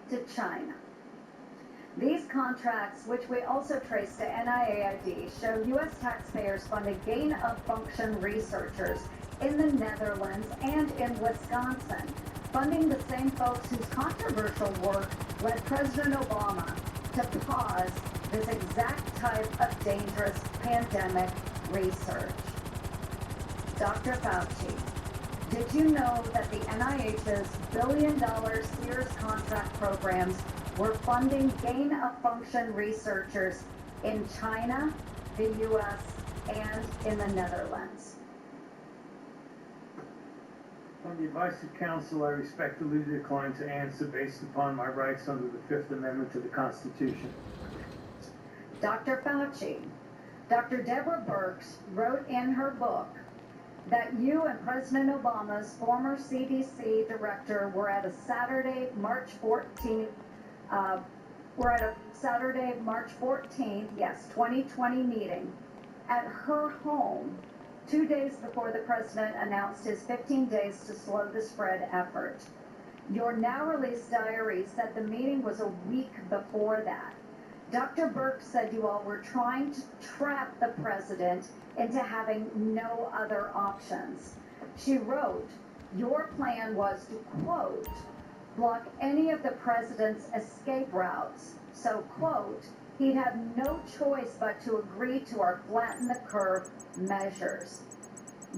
to China. These contracts, which we also trace to NIAID, show U.S. taxpayers funded gain-of-function researchers in the Netherlands and in Wisconsin, funding the same folks whose controversial work led President Obama to pause this exact type of dangerous pandemic research. Dr. Fauci, did you know that the NIH's billion-dollar Sears contract programs were funding gain-of-function researchers in China, the U.S., and in the Netherlands? On the advice of counsel, I respectfully decline to answer based upon my rights under the Fifth Amendment to the Constitution. Dr. Fauci, Dr. Deborah Birx wrote in her book that you and President Obama's former CDC director were at a Saturday, March 14th, 2020 meeting at her home 2 days before the president announced his 15 days to slow the spread effort. Your now released diary said the meeting was a week before that. Dr. Birx said you all were trying to trap the president into having no other options. She wrote, your plan was to, quote, block any of the president's escape routes. So, quote, he'd have no choice but to agree to our flatten the curve measures.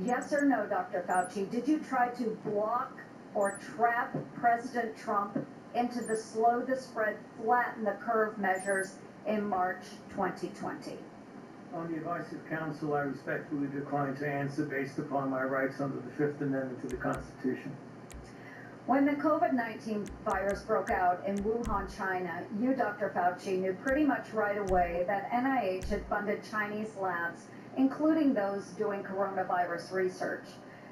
Yes or no, Dr. Fauci, did you try to block or trap President Trump into the slow the spread, flatten the curve measures in March 2020? On the advice of counsel, I respectfully decline to answer based upon my rights under the Fifth Amendment to the Constitution. When the COVID-19 virus broke out in Wuhan, China, you, Dr. Fauci, knew pretty much right away that NIH had funded Chinese labs, including those doing coronavirus research.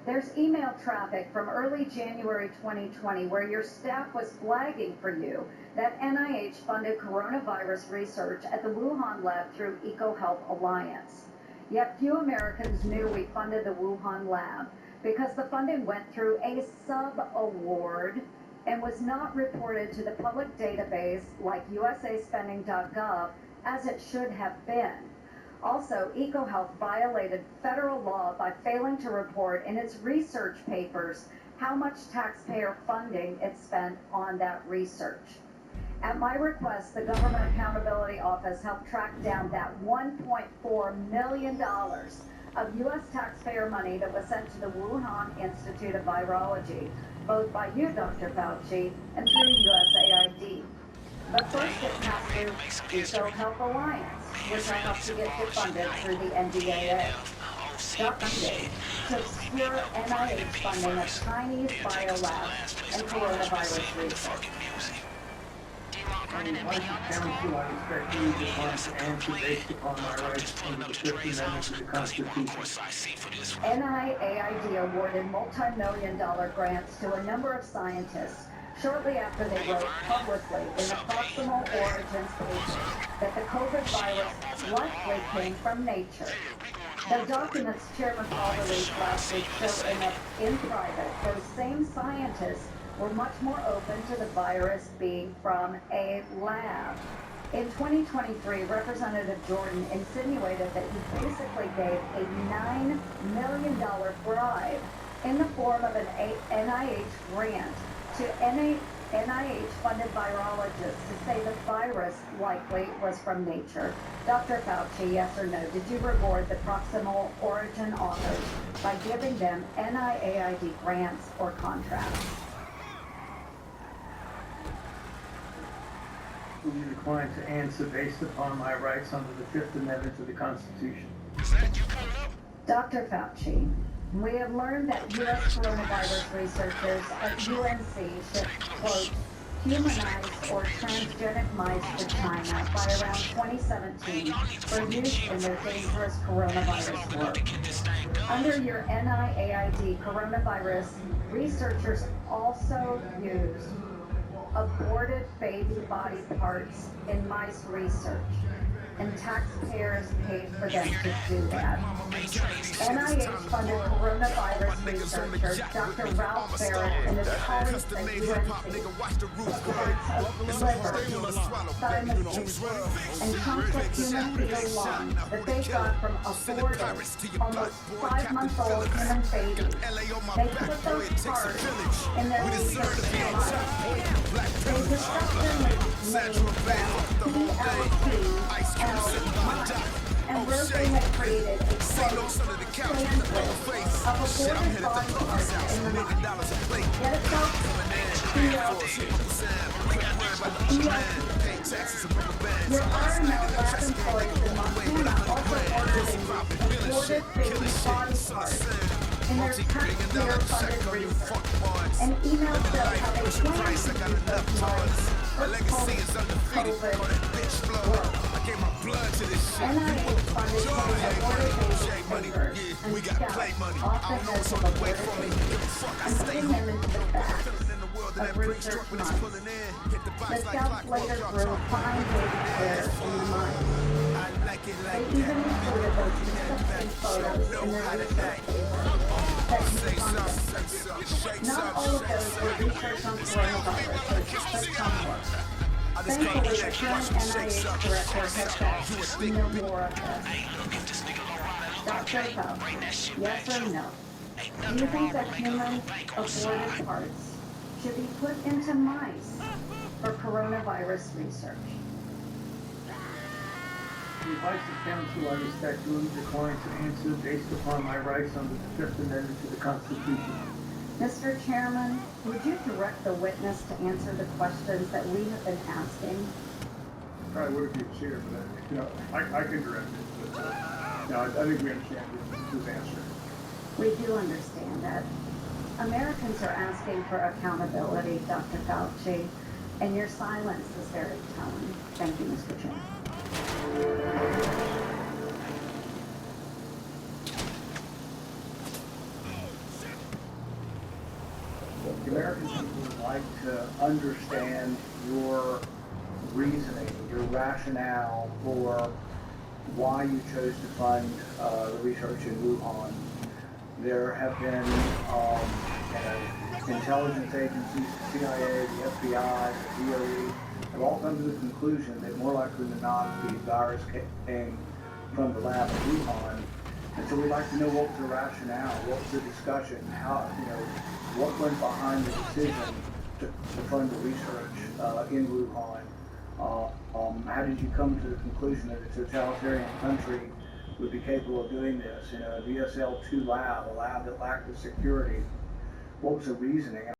There's email traffic from early January 2020 where your staff was flagging for you that NIH funded coronavirus research at the Wuhan lab through EcoHealth Alliance. Yet few Americans knew we funded the Wuhan lab because the funding went through a sub-award and was not reported to the public database like usaspending.gov as it should have been. Also, EcoHealth violated federal law by failing to report in its research papers how much taxpayer funding it spent on that research. At my request, the Government Accountability Office helped track down that $1.4 million of U.S. taxpayer money that was sent to the Wuhan Institute of Virology, both by you, Dr. Fauci, and through USAID. But first it passed through EcoHealth Alliance, which I helped to get funded through the NDAA. Dr. Fauci to obscure NIH funding of Chinese biolabs and coronavirus research. On the advice of counsel, I respectfully decline to answer based upon my rights under the Fifth Amendment to the Constitution. NIAID awarded multi-million-dollar grants to a number of scientists shortly after they wrote publicly in the proximal origins paper that the COVID virus likely came from nature. The documents Chairman Paul released last week show in private those same scientists were much more open to the virus being from a lab. In 2023, Representative Jordan insinuated that he basically gave a $9 million bribe in the form of an NIH grant to NIH-funded virologists to say the virus likely was from nature. Dr. Fauci, yes or no, did you reward the proximal origin authors by giving them NIAID grants or contracts? Will you decline to answer based upon my rights under the Fifth Amendment to the Constitution? Dr. Fauci, we have learned that U.S. coronavirus researchers at UNC shipped, quote, humanized or transgenic mice to China by around 2017 for use in their dangerous coronavirus work. Under your NIAID coronavirus, researchers also used aborted baby body parts in mice research. and taxpayers paid for them to do that. NIH-funded coronavirus researcher Dr. Ralph Barrett and his colleagues at UNC liver, thymus, and chunks of human fetal lung that they got from aborted, almost 5-month-old human babies. They put those parts in their research device. They deceptively named them PLT-L and where they had created a quote sandwich of aborted body parts in the mind. Get it, folks? Your RML lab employees in Montana also ordered aborted baby body parts in their taxpayer-funded research. And emails show how they plan to use those mice for COVID work. NIH-funded killing aborted babies fingers and scalps off the heads of aborted babies and putting them into the backs of research mice. The scalps later grew fine baby hairs in the mice. They even included those disgusting photos in their research paper that you funded. Not all of those were research on coronavirus, but some were. Thankfully, the current NIH director has said no more of this. Dr. Fauci, yes or no? Do you think that human aborted parts should be put into mice for coronavirus research? The advice of counsel I respectfully decline to answer based upon my rights under the Fifth Amendment to the Constitution. Mr. Chairman, would you direct the witness to answer the questions that we have been asking? Probably would if you chair, but I can direct it. But I think we understand his answer. We do understand that. Americans are asking for accountability, Dr. Fauci, and your silence is very telling. Thank you, Mr. Chairman. The American people would like to understand your reasoning, your rationale for why you chose to fund the research in Wuhan. There have been intelligence agencies, the CIA, the FBI, the DOE, have all come to the conclusion that more likely than not the virus came from the lab in Wuhan. And so we'd like to know what was the rationale, what was the discussion, how, what went behind the decision to fund the research in Wuhan. How did you come to the conclusion that a totalitarian country would be capable of doing this in a VSL-2 lab, a lab that lacked the security? What was the reasoning?